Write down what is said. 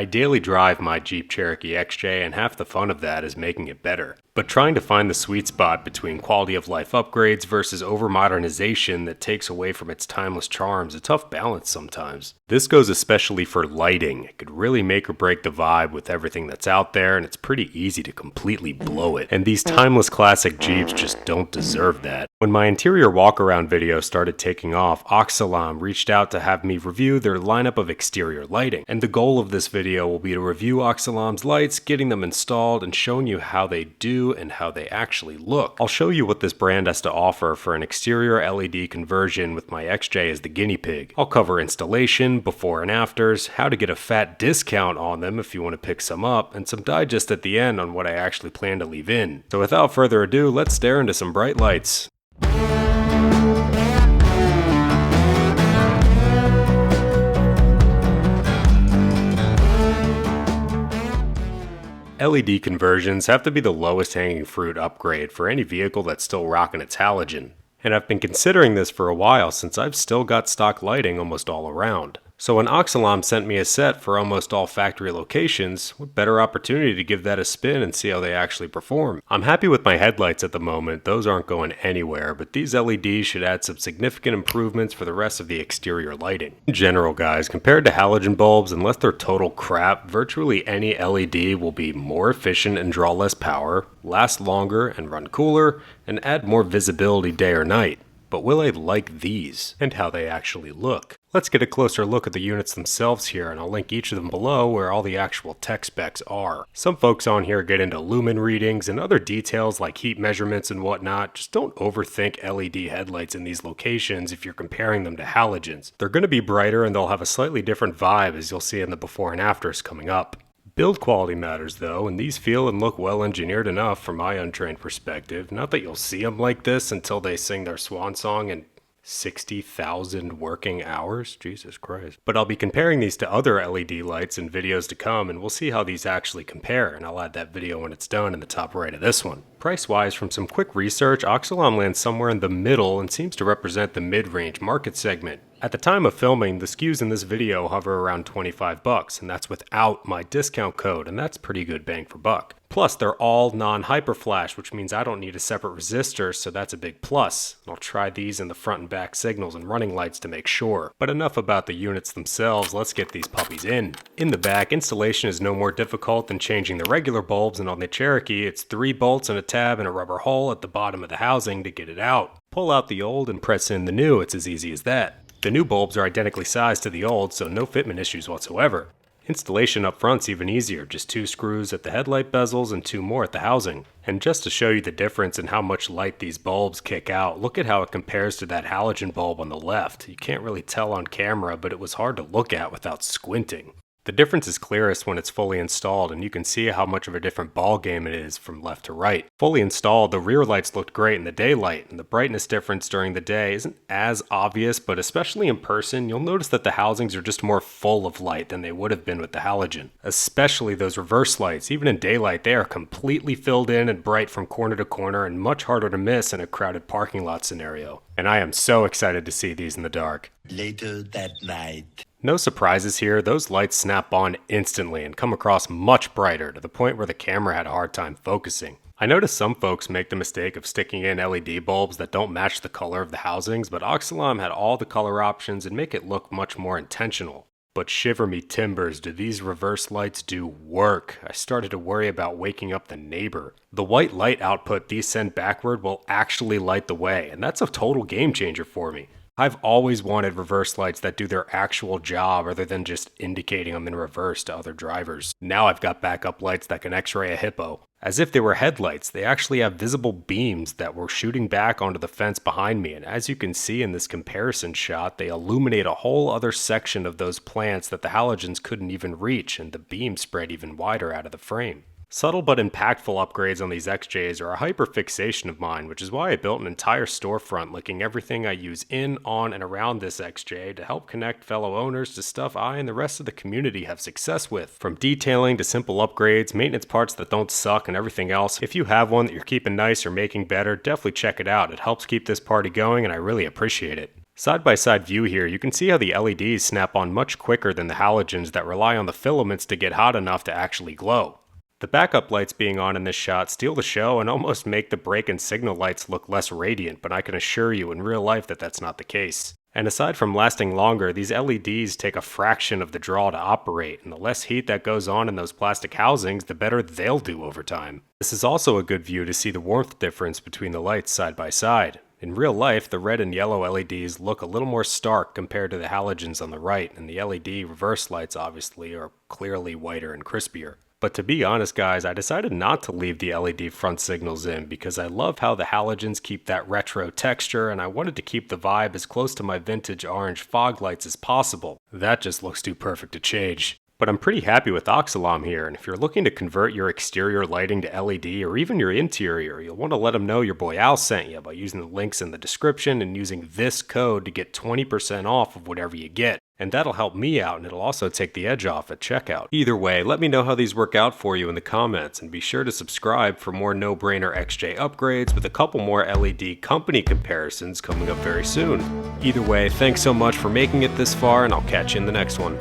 I daily drive my Jeep Cherokee XJ, and half the fun of that is making it better. But trying to find the sweet spot between quality of life upgrades versus over-modernization that takes away from its timeless charms is a tough balance sometimes. This goes especially for lighting. It could really make or break the vibe with everything that's out there, and it's pretty easy to completely blow it. And these timeless classic Jeeps just don't deserve that. When my interior walk-around video started taking off, OXILAM reached out to have me review their lineup of exterior lighting. And the goal of this video will be to review OXILAM's lights, getting them installed, and showing you how they do and how they actually look. I'll show you what this brand has to offer for an exterior LED conversion with my XJ as the guinea pig. I'll cover installation, before and afters, how to get a fat discount on them if you want to pick some up, and some digest at the end on what I actually plan to leave in. So without further ado, let's stare into some bright lights. LED conversions have to be the lowest hanging fruit upgrade for any vehicle that's still rocking its halogen. And I've been considering this for a while since I've still got stock lighting almost all around. So when OXILAM sent me a set for almost all factory locations, what better opportunity to give that a spin and see how they actually perform. I'm happy with my headlights at the moment, those aren't going anywhere, but these LEDs should add some significant improvements for the rest of the exterior lighting. In general guys, compared to halogen bulbs, unless they're total crap, virtually any LED will be more efficient and draw less power, last longer and run cooler, and add more visibility day or night. But will I like these, and how they actually look? Let's get a closer look at the units themselves here, and I'll link each of them below where all the actual tech specs are. Some folks on here get into lumen readings and other details like heat measurements and whatnot. Just don't overthink LED headlights in these locations if you're comparing them to halogens. They're going to be brighter and they'll have a slightly different vibe, as you'll see in the before and afters coming up. Build quality matters though, and these feel and look well engineered enough from my untrained perspective. Not that you'll see them like this until they sing their swan song in 60,000 working hours, Jesus Christ. But I'll be comparing these to other LED lights in videos to come, and we'll see how these actually compare, and I'll add that video when it's done in the top right of this one. Price-wise, from some quick research, OXILAM lands somewhere in the middle and seems to represent the mid-range market segment. At the time of filming, the SKUs in this video hover around $25, and that's without my discount code, and that's pretty good bang for buck. Plus, they're all non-hyperflash, which means I don't need a separate resistor, so that's a big plus. I'll try these in the front and back signals and running lights to make sure. But enough about the units themselves, let's get these puppies in. In the back, installation is no more difficult than changing the regular bulbs, and on the Cherokee, it's 3 bolts and a tab and a rubber hole at the bottom of the housing to get it out. Pull out the old and press in the new, it's as easy as that. The new bulbs are identically sized to the old, so no fitment issues whatsoever. Installation up front's even easier, just 2 screws at the headlight bezels and 2 more at the housing. And just to show you the difference in how much light these bulbs kick out, look at how it compares to that halogen bulb on the left. You can't really tell on camera, but it was hard to look at without squinting. The difference is clearest when it's fully installed, and you can see how much of a different ball game it is from left to right. Fully installed, the rear lights looked great in the daylight, and the brightness difference during the day isn't as obvious, but especially in person, you'll notice that the housings are just more full of light than they would have been with the halogen. Especially those reverse lights, even in daylight, they are completely filled in and bright from corner to corner and much harder to miss in a crowded parking lot scenario. And I am so excited to see these in the dark. Later that night. No surprises here, those lights snap on instantly and come across much brighter to the point where the camera had a hard time focusing. I noticed some folks make the mistake of sticking in LED bulbs that don't match the color of the housings, but OXILAM had all the color options and make it look much more intentional. But shiver me timbers, do these reverse lights do work? I started to worry about waking up the neighbor. The white light output these send backward will actually light the way, and that's a total game changer for me. I've always wanted reverse lights that do their actual job rather than just indicating them in reverse to other drivers. Now I've got backup lights that can x-ray a hippo. As if they were headlights, they actually have visible beams that were shooting back onto the fence behind me, and as you can see in this comparison shot, they illuminate a whole other section of those plants that the halogens couldn't even reach, and the beams spread even wider out of the frame. Subtle but impactful upgrades on these XJs are a hyper-fixation of mine, which is why I built an entire storefront linking everything I use in, on, and around this XJ to help connect fellow owners to stuff I and the rest of the community have success with. From detailing to simple upgrades, maintenance parts that don't suck, and everything else. If you have one that you're keeping nice or making better, definitely check it out. It helps keep this party going and I really appreciate it. Side-by-side view here, you can see how the LEDs snap on much quicker than the halogens that rely on the filaments to get hot enough to actually glow. The backup lights being on in this shot steal the show and almost make the brake and signal lights look less radiant, but I can assure you in real life that that's not the case. And aside from lasting longer, these LEDs take a fraction of the draw to operate, and the less heat that goes on in those plastic housings, the better they'll do over time. This is also a good view to see the warmth difference between the lights side by side. In real life, the red and yellow LEDs look a little more stark compared to the halogens on the right, and the LED reverse lights obviously are clearly whiter and crispier. But to be honest guys, I decided not to leave the LED front signals in because I love how the halogens keep that retro texture and I wanted to keep the vibe as close to my vintage orange fog lights as possible. That just looks too perfect to change. But I'm pretty happy with OXILAM here, and if you're looking to convert your exterior lighting to LED or even your interior, you'll want to let them know your boy Al sent you by using the links in the description and using this code to get 20% off of whatever you get. And that'll help me out, and it'll also take the edge off at checkout. Either way, let me know how these work out for you in the comments, and be sure to subscribe for more no-brainer XJ upgrades with a couple more LED company comparisons coming up very soon. Either way, thanks so much for making it this far, and I'll catch you in the next one.